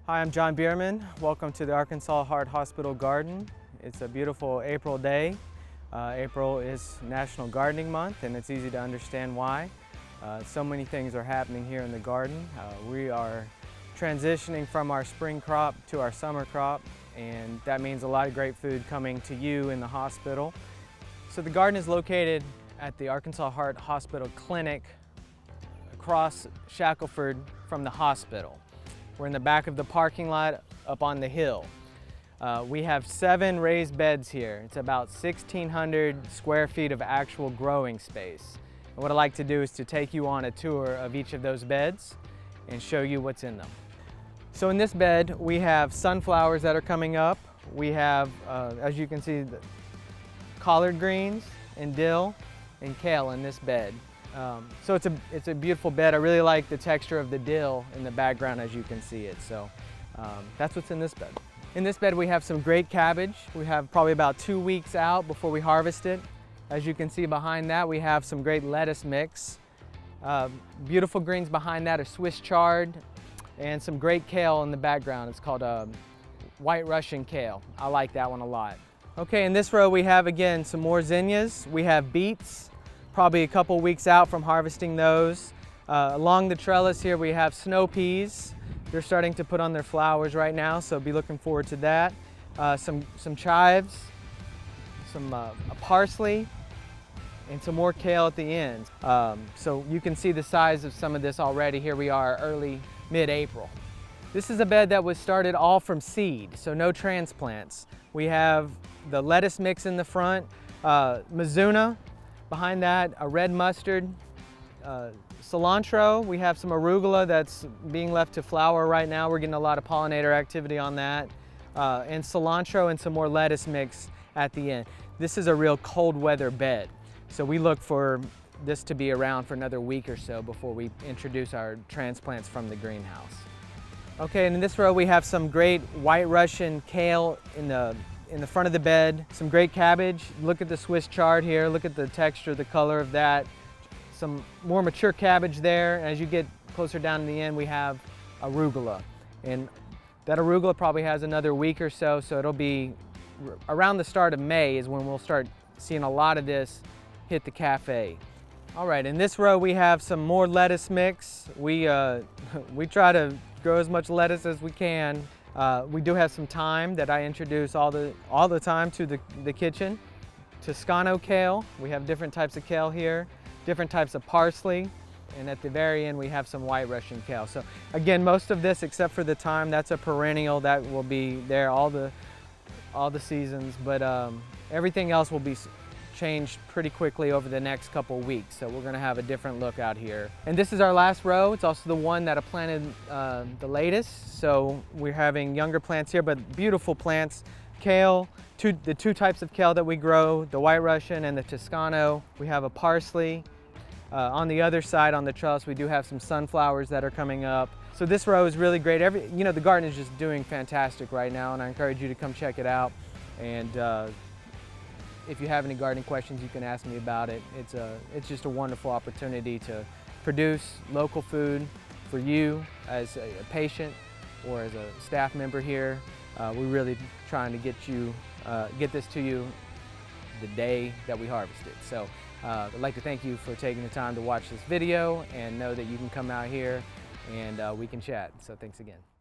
Hi, I'm John Bierman. Welcome to the Arkansas Heart Hospital Garden. It's a beautiful April day. April is National Gardening Month, and it's easy to understand why. So many things are happening here in the garden. We are transitioning from our spring crop to our summer crop, and that means a lot of great food coming to you in the hospital. So the garden is located at the Arkansas Heart Hospital Clinic across Shackelford from the hospital. We're in the back of the parking lot up on the hill. We have 7 raised beds here. It's about 1,600 square feet of actual growing space. And what I'd like to do is to take you on a tour of each of those beds and show you what's in them. So in this bed, we have sunflowers that are coming up. We have, as you can see, the collard greens and dill and kale in this bed. So it's a beautiful bed. I really like the texture of the dill in the background as you can see it. So that's what's in this bed. In this bed we have some great cabbage. We have probably about 2 weeks out before we harvest it. As you can see behind that we have some great lettuce mix. Beautiful greens behind that are Swiss chard and some great kale in the background. It's called White Russian kale. I like that one a lot. Okay, in this row we have again some more zinnias. We have beets. Probably a couple weeks out from harvesting those. Along the trellis here we have snow peas. They're starting to put on their flowers right now, so be looking forward to that. Some chives, some parsley, and some more kale at the end. So you can see the size of some of this already. Here we are early, mid-April. This is a bed that was started all from seed, so no transplants. We have the lettuce mix in the front, Mizuna. Behind that, a red mustard, cilantro. We have some arugula that's being left to flower right now. We're getting a lot of pollinator activity on that. And cilantro and some more lettuce mix at the end. This is a real cold weather bed. So we look for this to be around for another week or so before we introduce our transplants from the greenhouse. Okay, and in this row we have some great White Russian kale in the front of the bed, some great cabbage. Look at the Swiss chard here, look at the texture, the color of that. Some more mature cabbage there. As you get closer down to the end, we have arugula. And that arugula probably has another week or so, so it'll be around the start of May is when we'll start seeing a lot of this hit the cafe. All right, in this row we have some more lettuce mix. We try to grow as much lettuce as we can. We do have some thyme that I introduce all the time to the kitchen. Toscano kale, we have different types of kale here, different types of parsley, and at the very end we have some White Russian kale. So again, most of this except for the thyme, that's a perennial that will be there all the seasons, but everything else will be changed pretty quickly over the next couple weeks. So we're gonna have a different look out here. And this is our last row. It's also the one that I planted the latest. So we're having younger plants here, but beautiful plants. Kale, the two types of kale that we grow, the White Russian and the Toscano. We have a parsley. On the other side, on the trellis, we do have some sunflowers that are coming up. So this row is really great. The garden is just doing fantastic right now, and I encourage you to come check it out. And if you have any gardening questions, you can ask me about it. It's just a wonderful opportunity to produce local food for you as a patient or as a staff member here. We're really trying to get this to you the day that we harvest it. So I'd like to thank you for taking the time to watch this video and know that you can come out here and we can chat. So thanks again.